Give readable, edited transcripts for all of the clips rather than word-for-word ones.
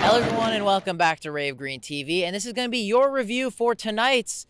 Hello everyone and welcome back to Rave Green TV, and this is going to be your review for tonight's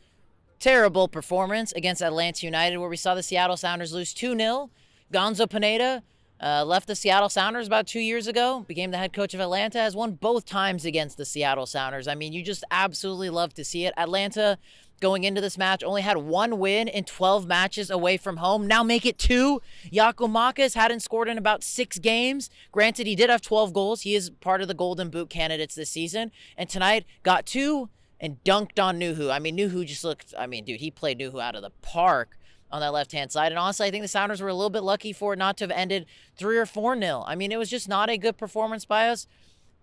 terrible performance against Atlanta United, where we saw the Seattle Sounders lose 2-0. Gonzo Pineda left the Seattle Sounders about 2 years ago, became the head coach of Atlanta, has won both times against the Seattle Sounders. I mean, you just absolutely love to see it. Atlanta, going into this match, only had one win in 12 matches away from home. Now make it 2. Giakoumakis hadn't scored in about 6 games. Granted, he did have 12 goals. He is part of the Golden Boot candidates this season. And tonight, got 2 and dunked on Nouhou. I mean, Nouhou just looked, dude, he played Nouhou out of the park on that left-hand side. And honestly, I think the Sounders were a little bit lucky for it not to have ended 3 or 4-0. I mean, it was just not a good performance by us.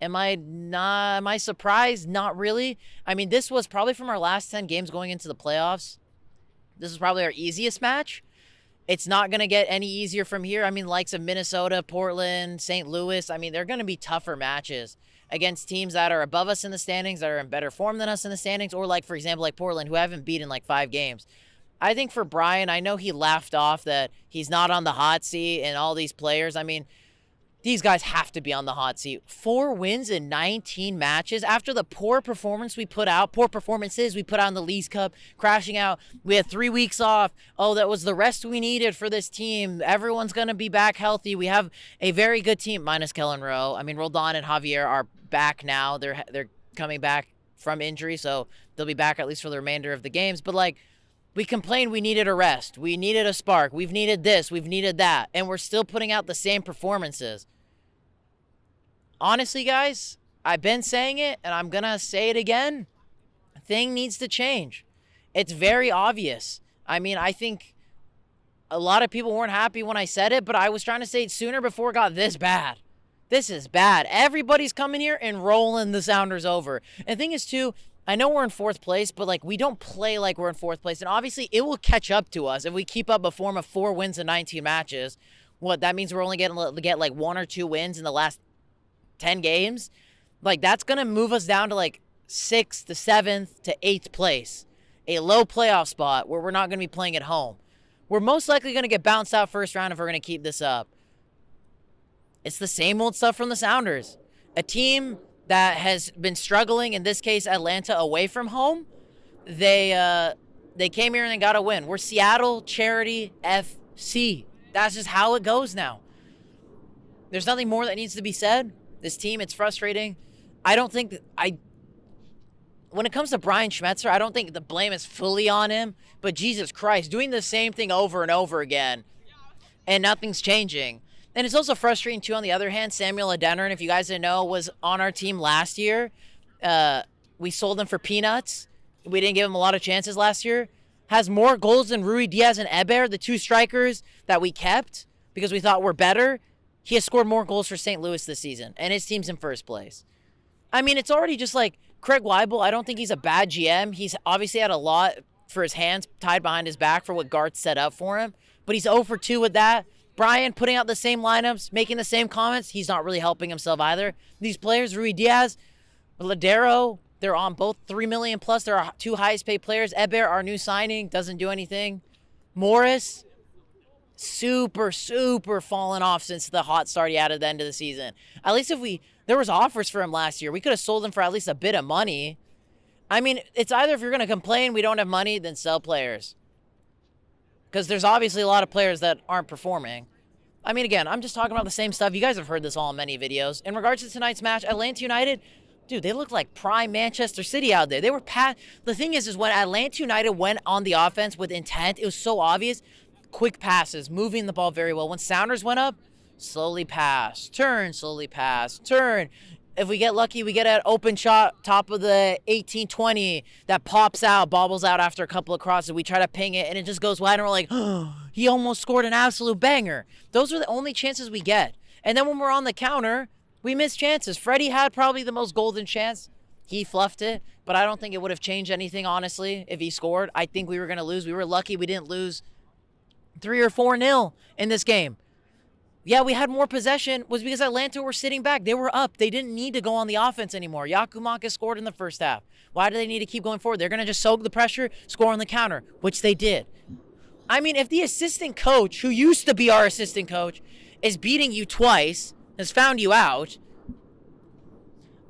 Am I surprised? Not really. I mean, this was probably from our last 10 games going into the playoffs. This is probably our easiest match. It's not going to get any easier from here. I mean, likes of Minnesota, Portland, St. Louis. I mean, they're going to be tougher matches against teams that are above us in the standings, that are in better form than us in the standings, or like, for example, like Portland, who haven't beaten like 5 games. I think for Brian, I know he laughed off that he's not on the hot seat and all these players. I mean, these guys have to be on the hot seat. 4 wins in 19 matches after the poor performances we put out in the Leagues Cup, crashing out. We had 3 weeks off. Oh, that was the rest we needed for this team. Everyone's going to be back healthy. We have a very good team, minus Kellen Rowe. I mean, Roldan and Xavier are back now. They're coming back from injury, so they'll be back at least for the remainder of the games. But, like, we complained we needed a rest. We needed a spark. We've needed this. We've needed that. And we're still putting out the same performances. Honestly, guys, I've been saying it, and I'm going to say it again. Thing needs to change. It's very obvious. I mean, I think a lot of people weren't happy when I said it, but I was trying to say it sooner before it got this bad. This is bad. Everybody's coming here and rolling the Sounders over. And the thing is, too, I know we're in 4th place, but, like, we don't play like we're in 4th place. And obviously, it will catch up to us if we keep up a form of 4 wins in 19 matches. What, that means we're only going to get, like, 1 or 2 wins in the last 10 games. Like, that's going to move us down to, like, 6th to 7th to 8th place. A low playoff spot where we're not going to be playing at home. We're most likely going to get bounced out first round if we're going to keep this up. It's the same old stuff from the Sounders. A team that has been struggling, in this case, Atlanta, away from home. They came here and they got a win. We're Seattle Charity FC. That's just how it goes now. There's nothing more that needs to be said. This team, it's frustrating. I don't think when it comes to Brian Schmetzer, I don't think the blame is fully on him. But Jesus Christ, doing the same thing over and over again, and nothing's changing. And it's also frustrating, too, on the other hand. Samuel Adenern, if you guys didn't know, was on our team last year. We sold him for peanuts. We didn't give him a lot of chances last year. Has more goals than Ruidíaz and Obed, the 2 strikers that we kept because we thought were better. He has scored more goals for St. Louis this season, and his team's in 1st place. I mean, it's already just like Craig Weibel. I don't think he's a bad GM. He's obviously had a lot for his hands tied behind his back for what Garth set up for him, but he's 0 for 2 with that. Brian putting out the same lineups, making the same comments. He's not really helping himself either. These players, Ruidíaz, Lodeiro, they're on both $3 million plus. They're our 2 highest paid players. Obed, our new signing, doesn't do anything. Morris, super fallen off since the hot start he had at the end of the season. At least there was offers for him last year. We could have sold him for at least a bit of money. I mean, it's either if you're going to complain we don't have money, then sell players. Because there's obviously a lot of players that aren't performing. I mean, again, I'm just talking about the same stuff. You guys have heard this all in many videos. In regards to tonight's match, Atlanta United, dude, they looked like prime Manchester City out there. They were The thing is when Atlanta United went on the offense with intent, it was so obvious. Quick passes, moving the ball very well. When Sounders went up, slowly pass, turn, slowly pass, turn. If we get lucky, we get an open shot, top of the 18-20 that pops out, bobbles out after a couple of crosses. We try to ping it, and it just goes wide, and we're like, oh, he almost scored an absolute banger. Those are the only chances we get. And then when we're on the counter, we miss chances. Fredy had probably the most golden chance. He fluffed it, but I don't think it would have changed anything, honestly, if he scored. I think we were going to lose. We were lucky we didn't lose 3 or 4-0 in this game. Yeah, we had more possession was because Atlanta were sitting back. They were up. They didn't need to go on the offense anymore. Giakoumakis scored in the first half. Why do they need to keep going forward? They're going to just soak the pressure, score on the counter, which they did. I mean, if the assistant coach, who used to be our assistant coach, is beating you twice, has found you out,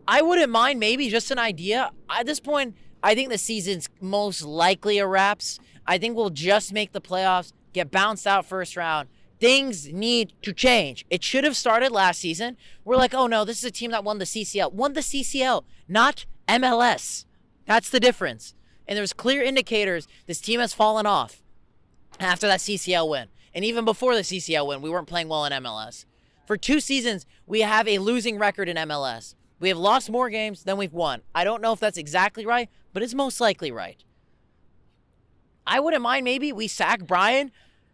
I wouldn't mind maybe just an idea. At this point, I think the season's most likely a wraps. I think we'll just make the playoffs, get bounced out first round. Things need to change. It should have started last season. We're like, oh no, this is a team that won the CCL. Won the CCL, not MLS. That's the difference. And there's clear indicators this team has fallen off after that CCL win. And even before the CCL win, we weren't playing well in MLS. For 2 seasons, we have a losing record in MLS. We have lost more games than we've won. I don't know if that's exactly right, but it's most likely right. I wouldn't mind maybe we sack Brian,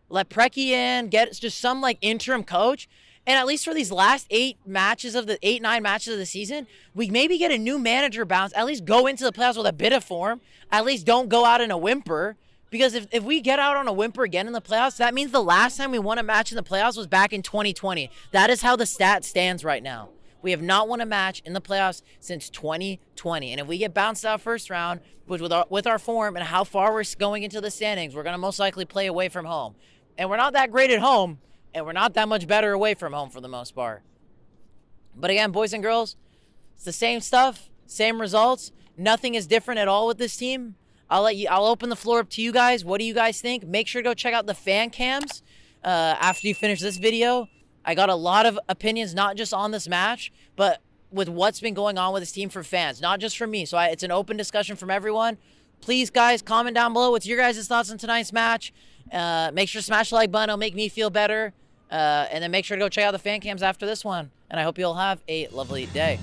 let Preki in, get just some like interim coach, and at least for these last 9 matches of the season, we maybe get a new manager bounce, at least go into the playoffs with a bit of form, at least don't go out in a whimper, because if we get out on a whimper again in the playoffs, that means the last time we won a match in the playoffs was back in 2020. That is how the stat stands right now. We have not won a match in the playoffs since 2020. And if we get bounced out first round, with our form and how far we're going into the standings, we're going to most likely play away from home. And we're not that great at home, and we're not that much better away from home for the most part. But again, boys and girls, it's the same stuff, same results. Nothing is different at all with this team. I'll open the floor up to you guys. What do you guys think? Make sure to go check out the fan cams after you finish this video. I got a lot of opinions, not just on this match, but with what's been going on with this team for fans, not just from me. So it's an open discussion from everyone. Please, guys, comment down below what's your guys' thoughts on tonight's match. Make sure to smash the like button. It'll make me feel better. And then make sure to go check out the fan cams after this one. And I hope you'll have a lovely day.